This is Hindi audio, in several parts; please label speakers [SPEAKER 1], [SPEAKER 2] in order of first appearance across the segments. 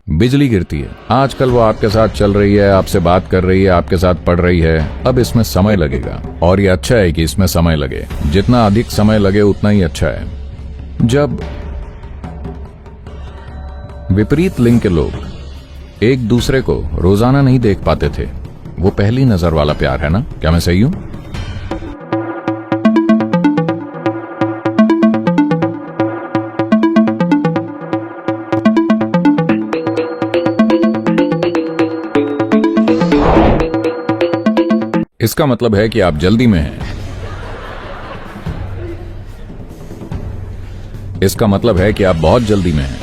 [SPEAKER 1] बिजली गिरती है। आजकल वो आपके साथ चल रही है, आपसे बात कर रही है, आपके साथ पढ़ रही है। अब इसमें समय लगेगा और ये अच्छा है कि इसमें समय लगे। जितना अधिक समय लगे उतना ही अच्छा है। जब विपरीत लिंग के लोग एक दूसरे को रोजाना नहीं देख पाते थे, वो पहली नजर वाला प्यार है ना? क्या मैं सही हूं? इसका मतलब है कि आप जल्दी में हैं। इसका मतलब है कि आप बहुत जल्दी में हैं।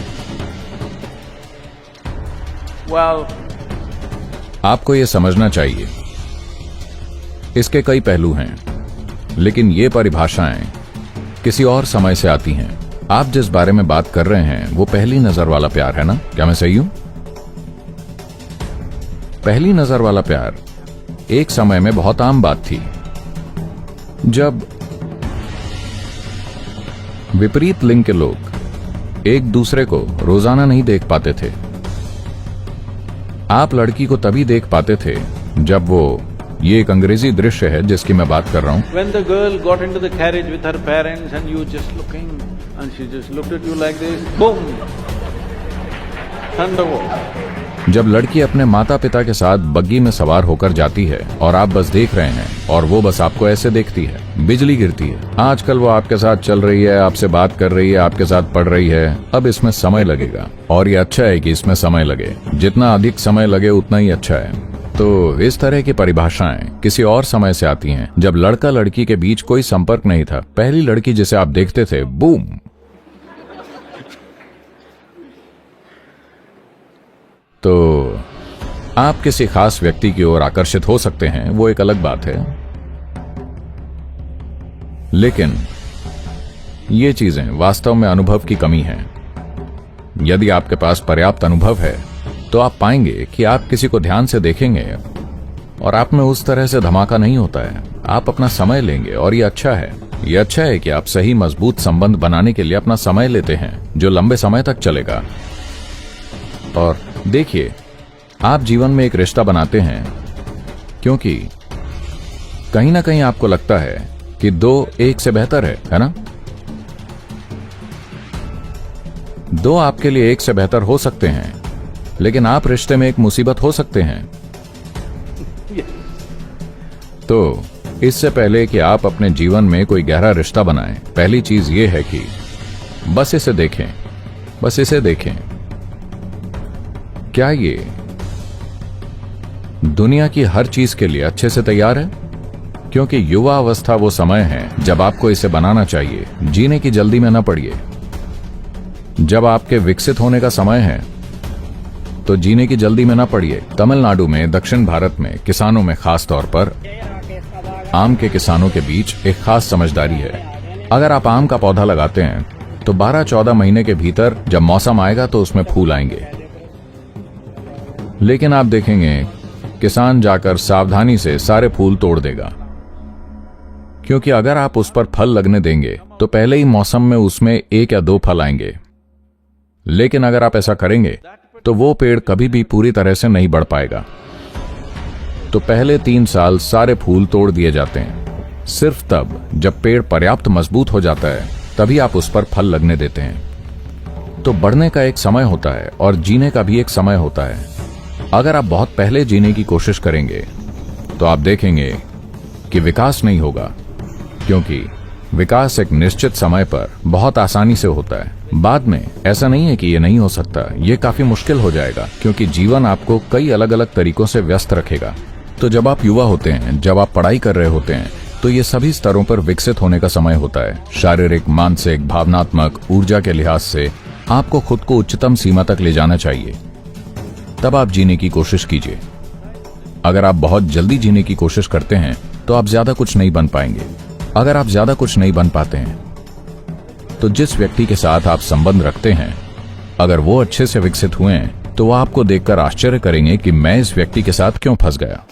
[SPEAKER 1] आपको यह समझना चाहिए, इसके कई पहलू हैं, लेकिन ये परिभाषाएं किसी और समय से आती हैं। आप जिस बारे में बात कर रहे हैं वो पहली नजर वाला प्यार है ना? क्या मैं सही हूं? पहली नजर वाला प्यार एक समय में बहुत आम बात थी, जब विपरीत लिंग के लोग एक दूसरे को रोजाना नहीं देख पाते थे। आप लड़की को तभी देख पाते थे जब वो, ये एक अंग्रेजी दृश्य है जिसकी मैं बात कर रहा हूं।
[SPEAKER 2] When the girl got into the carriage with her parents and you just looking and she just looked at you like this, boom, thunderbolt.
[SPEAKER 1] जब लड़की अपने माता पिता के साथ बग्गी में सवार होकर जाती है और आप बस देख रहे हैं और वो बस आपको ऐसे देखती है, बिजली गिरती है। आजकल वो आपके साथ चल रही है, आपसे बात कर रही है, आपके साथ पढ़ रही है। अब इसमें समय लगेगा और ये अच्छा है कि इसमें समय लगे। जितना अधिक समय लगे उतना ही अच्छा है। तो इस तरह की परिभाषाएं किसी और समय से आती हैं, जब लड़का लड़की के बीच कोई संपर्क नहीं था। पहली लड़की जिसे आप देखते थे, बूम, तो आप किसी खास व्यक्ति की ओर आकर्षित हो सकते हैं, वो एक अलग बात है। लेकिन ये चीजें वास्तव में अनुभव की कमी है। यदि आपके पास पर्याप्त अनुभव है तो आप पाएंगे कि आप किसी को ध्यान से देखेंगे और आप में उस तरह से धमाका नहीं होता है। आप अपना समय लेंगे और ये अच्छा है। ये अच्छा है कि आप सही मजबूत संबंध बनाने के लिए अपना समय लेते हैं जो लंबे समय तक चलेगा। और देखिए, आप जीवन में एक रिश्ता बनाते हैं क्योंकि कहीं ना कहीं आपको लगता है कि दो एक से बेहतर है ना? दो आपके लिए एक से बेहतर हो सकते हैं, लेकिन आप रिश्ते में एक मुसीबत हो सकते हैं। तो इससे पहले कि आप अपने जीवन में कोई गहरा रिश्ता बनाएं, पहली चीज ये है कि बस इसे देखें, बस इसे देखें। क्या ये दुनिया की हर चीज के लिए अच्छे से तैयार है? क्योंकि युवा अवस्था वो समय है जब आपको इसे बनाना चाहिए। जीने की जल्दी में न पड़िए। जब आपके विकसित होने का समय है तो जीने की जल्दी में न पड़िए। तमिलनाडु में, दक्षिण भारत में किसानों में खास तौर पर आम के किसानों के बीच एक खास समझदारी है। अगर आप आम का पौधा लगाते हैं तो 12-14 महीने के भीतर जब मौसम आएगा तो उसमें फूल आएंगे। लेकिन आप देखेंगे किसान जाकर सावधानी से सारे फूल तोड़ देगा, क्योंकि अगर आप उस पर फल लगने देंगे तो पहले ही मौसम में उसमें 1 या 2 फल आएंगे। लेकिन अगर आप ऐसा करेंगे तो वो पेड़ कभी भी पूरी तरह से नहीं बढ़ पाएगा। तो पहले 3 साल सारे फूल तोड़ दिए जाते हैं। सिर्फ तब जब पेड़ पर्याप्त मजबूत हो जाता है तभी आप उस पर फल लगने देते हैं। तो बढ़ने का एक समय होता है और जीने का भी एक समय होता है। अगर आप बहुत पहले जीने की कोशिश करेंगे तो आप देखेंगे कि विकास नहीं होगा, क्योंकि विकास एक निश्चित समय पर बहुत आसानी से होता है। बाद में ऐसा नहीं है कि ये नहीं हो सकता, ये काफी मुश्किल हो जाएगा, क्योंकि जीवन आपको कई अलग अलग तरीकों से व्यस्त रखेगा। तो जब आप युवा होते हैं, जब आप पढ़ाई कर रहे होते हैं, तो ये सभी स्तरों पर विकसित होने का समय होता है। शारीरिक, मानसिक, भावनात्मक, ऊर्जा के लिहाज से आपको खुद को उच्चतम सीमा तक ले जाना चाहिए। तब आप जीने की कोशिश कीजिए। अगर आप बहुत जल्दी जीने की कोशिश करते हैं तो आप ज्यादा कुछ नहीं बन पाएंगे। अगर आप ज्यादा कुछ नहीं बन पाते हैं तो जिस व्यक्ति के साथ आप संबंध रखते हैं, अगर वो अच्छे से विकसित हुए हैं तो वो आपको देखकर आश्चर्य करेंगे कि मैं इस व्यक्ति के साथ क्यों फंस गया।